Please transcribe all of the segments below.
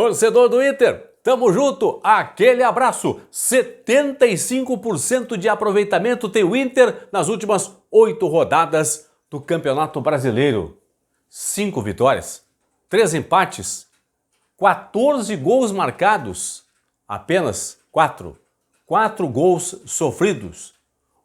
Torcedor do Inter, tamo junto, aquele abraço. 75% de aproveitamento tem o Inter nas últimas 8 rodadas do Campeonato Brasileiro. 5 vitórias, 3 empates, 14 gols marcados, apenas 4 gols sofridos.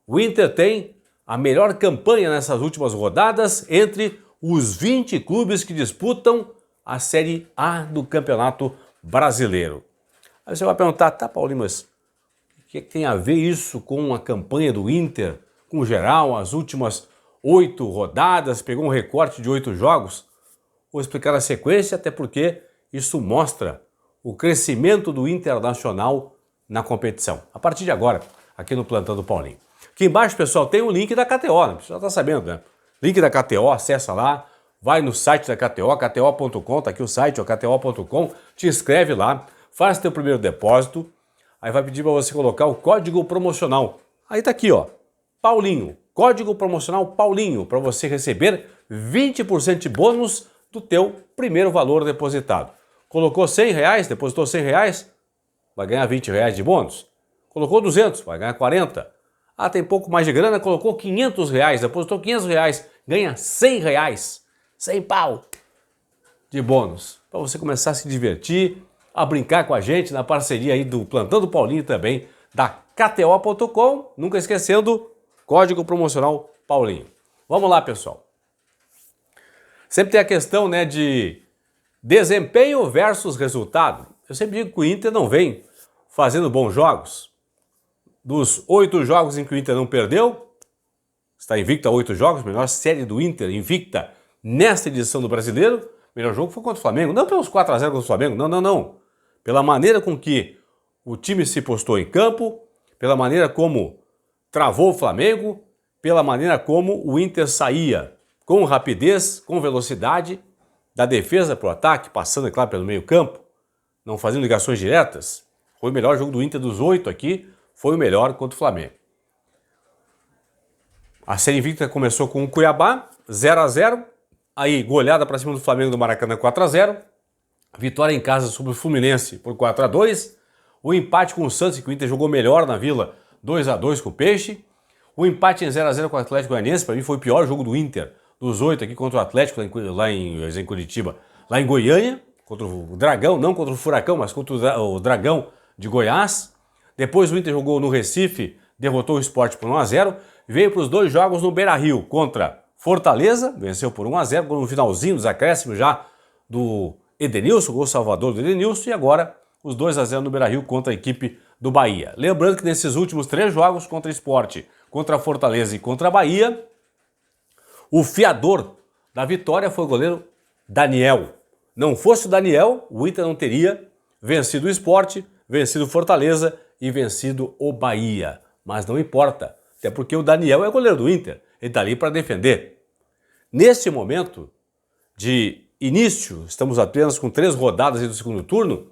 O Inter tem a melhor campanha nessas últimas rodadas entre os 20 clubes que disputam a Série A do Campeonato Brasileiro. Aí você vai perguntar, tá, Paulinho, mas o que tem a ver isso com a campanha do Inter, com geral, as últimas 8 rodadas, pegou um recorte de 8 jogos? Vou explicar a sequência, até porque isso mostra o crescimento do Internacional na competição. A partir de agora, aqui no Plantão do Paulinho. Aqui embaixo, pessoal, tem o link da KTO, né? Você já tá sabendo, né? Link da KTO, acessa lá, vai no site da KTO, kto.com, tá aqui o site, kto.com, te inscreve lá, faz teu primeiro depósito, aí vai pedir para você colocar o código promocional. Aí tá aqui, ó, Paulinho, código promocional Paulinho, para você receber 20% de bônus do teu primeiro valor depositado. Colocou R$100, depositou R$100, vai ganhar R$20 de bônus. Colocou 200, vai ganhar 40. Ah, tem pouco mais de grana, colocou R$500, depositou R$500, ganha R$100, 100 pau de bônus. Para você começar a se divertir, a brincar com a gente na parceria aí do Plantão do Paulinho também, da kto.com, nunca esquecendo, código promocional Paulinho. Vamos lá, pessoal. Sempre tem a questão, né, de desempenho versus resultado. Eu sempre digo que o Inter não vem fazendo bons jogos. Dos 8 jogos em que o Inter não perdeu, está invicto a 8 jogos, melhor série do Inter invicta nesta edição do Brasileiro. O melhor jogo foi contra o Flamengo, não pelos 4-0 contra o Flamengo, não. Pela maneira com que o time se postou em campo, pela maneira como travou o Flamengo, pela maneira como o Inter saía com rapidez, com velocidade, da defesa para o ataque, passando, é claro, pelo meio campo, não fazendo ligações diretas. Foi o melhor jogo do Inter dos 8 aqui, foi o melhor contra o Flamengo. A série invicta começou com o Cuiabá, 0-0, aí goleada para cima do Flamengo do Maracanã, 4-0, vitória em casa sobre o Fluminense por 4-2, o empate com o Santos, que o Inter jogou melhor na Vila, 2-2 com o Peixe, o empate em 0-0 com o Atlético Goianiense, para mim foi o pior jogo do Inter, dos 8 aqui contra o Atlético, lá em Curitiba, lá em Goiânia, contra o Dragão, não contra o Furacão, mas contra o Dragão de Goiás. Depois o Inter jogou no Recife, derrotou o Sport por 1-0, veio para os 2 jogos no Beira-Rio contra Fortaleza, venceu por 1-0, no finalzinho dos acréscimos já do Edenilson, gol salvador do Edenilson, e agora os 2-0 no Beira-Rio contra a equipe do Bahia. Lembrando que nesses últimos 3 jogos contra o Sport, contra a Fortaleza e contra a Bahia, o fiador da vitória foi o goleiro Daniel. Não fosse o Daniel, o Inter não teria vencido o Sport, vencido o Fortaleza e vencido o Bahia. Mas não importa, até porque o Daniel é goleiro do Inter, ele está ali para defender. Neste momento de início, estamos apenas com 3 rodadas do segundo turno,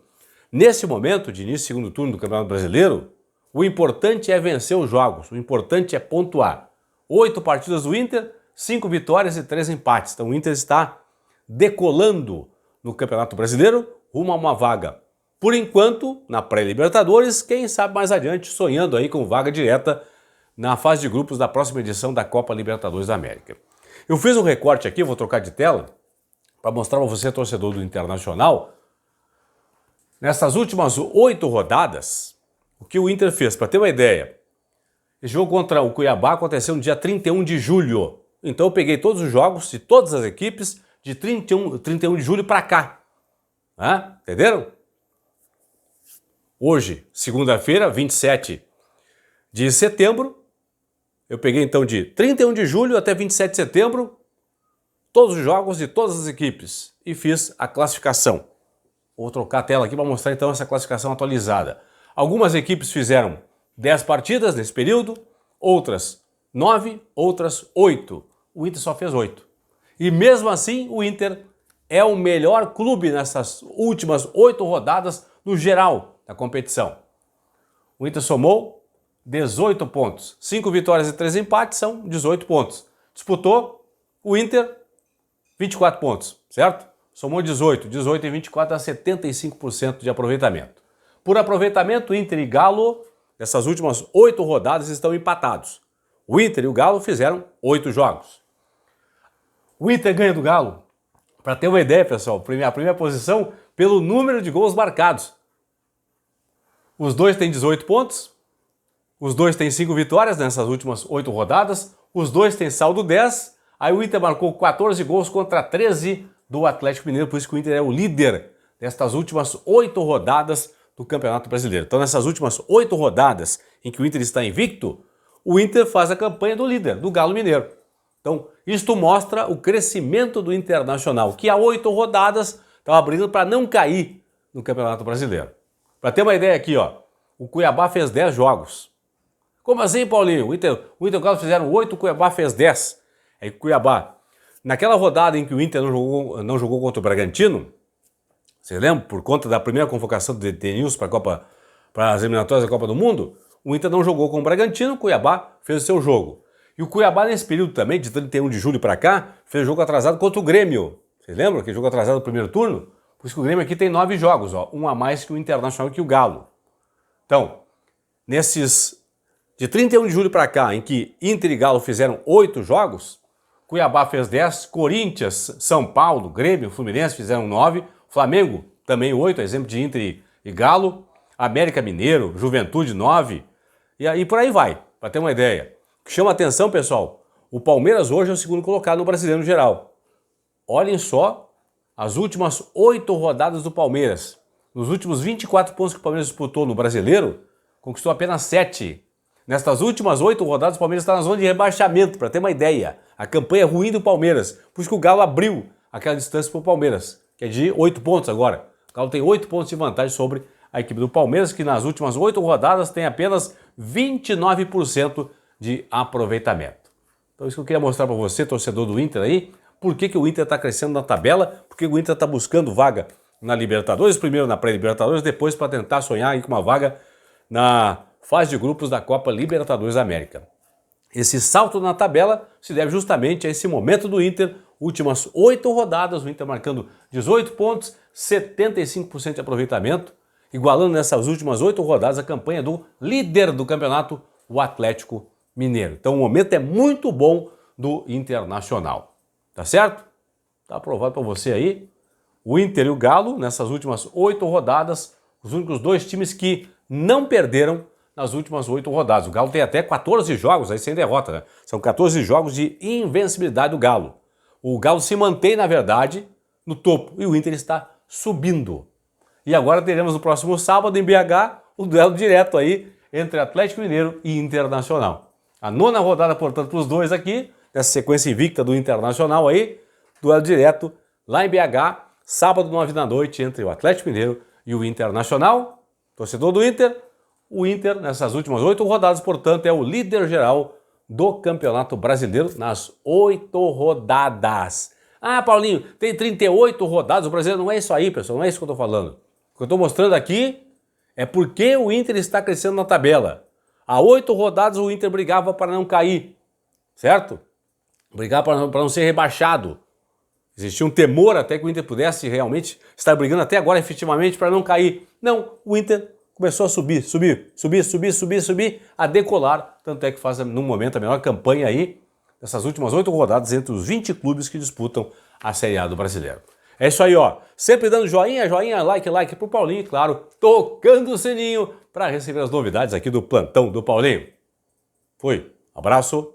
nesse momento de início do segundo turno do Campeonato Brasileiro, o importante é vencer os jogos, o importante é pontuar. 8 partidas do Inter, 5 vitórias e 3 empates. Então o Inter está decolando no Campeonato Brasileiro rumo a uma vaga. Por enquanto, na pré-Libertadores, quem sabe mais adiante, sonhando aí com vaga direta na fase de grupos da próxima edição da Copa Libertadores da América. Eu fiz um recorte aqui, vou trocar de tela, para mostrar para você, torcedor do Internacional, nessas últimas 8 rodadas, o que o Inter fez. Para ter uma ideia, esse jogo contra o Cuiabá aconteceu no dia 31 de julho. Então eu peguei todos os jogos de todas as equipes de 31 de julho para cá. Entenderam? Hoje, segunda-feira, 27 de setembro, eu peguei então de 31 de julho até 27 de setembro, todos os jogos de todas as equipes e fiz a classificação. Vou trocar a tela aqui para mostrar então essa classificação atualizada. Algumas equipes fizeram 10 partidas nesse período, outras 9, outras 8. O Inter só fez 8. E mesmo assim, o Inter é o melhor clube nessas últimas 8 rodadas no geral da competição. O Inter somou 18 pontos. 5 vitórias e 3 empates são 18 pontos. Disputou o Inter 24 pontos, certo? somou 18. 18 e 24 dá 75% de aproveitamento. Por aproveitamento, Inter e Galo, nessas últimas 8 rodadas, estão empatados. O Inter e o Galo fizeram 8 jogos. O Inter ganha do Galo, para ter uma ideia, pessoal, a primeira posição pelo número de gols marcados. Os dois têm 18 pontos, os dois têm 5 vitórias nessas últimas 8 rodadas, os dois têm saldo 10, aí o Inter marcou 14 gols contra 13 do Atlético Mineiro, por isso que o Inter é o líder destas últimas 8 rodadas do Campeonato Brasileiro. Então, nessas últimas 8 rodadas em que o Inter está invicto, o Inter faz a campanha do líder, do Galo Mineiro. Então, isto mostra o crescimento do Internacional, que há 8 rodadas estava brigando para não cair no Campeonato Brasileiro. Para ter uma ideia aqui, ó, o Cuiabá fez 10 jogos. Como assim, Paulinho? O Inter e o Galo fizeram 8, o Cuiabá fez 10. Aí o Cuiabá, naquela rodada em que o Inter não jogou contra o Bragantino, você lembra? Por conta da primeira convocação do Denilson para as eliminatórias da Copa do Mundo, o Inter não jogou com o Bragantino, o Cuiabá fez o seu jogo. E o Cuiabá, nesse período também, de 31 de julho para cá, fez jogo atrasado contra o Grêmio. Vocês lembram aquele jogo atrasado no primeiro turno? Por isso que o Grêmio aqui tem 9 jogos, ó, um a mais que o Internacional e que o Galo. Então, de 31 de julho para cá, em que Inter e Galo fizeram 8 jogos, Cuiabá fez 10, Corinthians, São Paulo, Grêmio, Fluminense fizeram 9, Flamengo também 8, exemplo de Inter e Galo, América Mineiro, Juventude 9, e aí por aí vai, para ter uma ideia. O que chama a atenção, pessoal, o Palmeiras hoje é o segundo colocado no Brasileiro geral. Olhem só as últimas 8 rodadas do Palmeiras. Nos últimos 24 pontos que o Palmeiras disputou no Brasileiro, conquistou apenas 7. Nestas últimas 8 rodadas, o Palmeiras está na zona de rebaixamento, para ter uma ideia. A campanha ruim do Palmeiras, por isso que o Galo abriu aquela distância para o Palmeiras, que é de 8 pontos agora. O Galo tem 8 pontos de vantagem sobre a equipe do Palmeiras, que nas últimas 8 rodadas tem apenas 29% de aproveitamento. Então isso que eu queria mostrar para você, torcedor do Inter aí, por que o Inter está crescendo na tabela, por que o Inter está buscando vaga na Libertadores, primeiro na pré-Libertadores, depois para tentar sonhar aí com uma vaga na fase de grupos da Copa Libertadores da América. Esse salto na tabela se deve justamente a esse momento do Inter, últimas 8 rodadas, o Inter marcando 18 pontos, 75% de aproveitamento, igualando nessas últimas 8 rodadas a campanha do líder do campeonato, o Atlético Mineiro. Então o momento é muito bom do Internacional, tá certo? Tá aprovado para você aí. O Inter e o Galo, nessas últimas 8 rodadas, os únicos 2 times que não perderam nas últimas 8 rodadas. O Galo tem até 14 jogos aí sem derrota, né? São 14 jogos de invencibilidade do Galo. O Galo se mantém, na verdade, no topo e o Inter está subindo. E agora teremos no próximo sábado em BH o duelo direto aí entre Atlético Mineiro e Internacional. A 9ª rodada, portanto, para os dois aqui, nessa sequência invicta do Internacional aí, duelo direto lá em BH, sábado 9 da noite, entre o Atlético Mineiro e o Internacional. Torcedor do Inter, o Inter, nessas últimas 8 rodadas, portanto, é o líder geral do Campeonato Brasileiro nas 8 rodadas. Ah, Paulinho, tem 38 rodadas, o brasileiro não é isso aí, pessoal, não é isso que eu estou falando. O que eu estou mostrando aqui é porque o Inter está crescendo na tabela. Há 8 rodadas o Inter brigava para não cair, certo? Brigava para não ser rebaixado. Existia um temor até que o Inter pudesse realmente estar brigando até agora efetivamente para não cair. Não, o Inter começou a subir, a decolar, tanto é que faz no momento a melhor campanha aí dessas últimas 8 rodadas entre os 20 clubes que disputam a Série A do Brasileiro. É isso aí, ó. Sempre dando joinha, like pro Paulinho e, claro, tocando o sininho para receber as novidades aqui do plantão do Paulinho. Fui, abraço.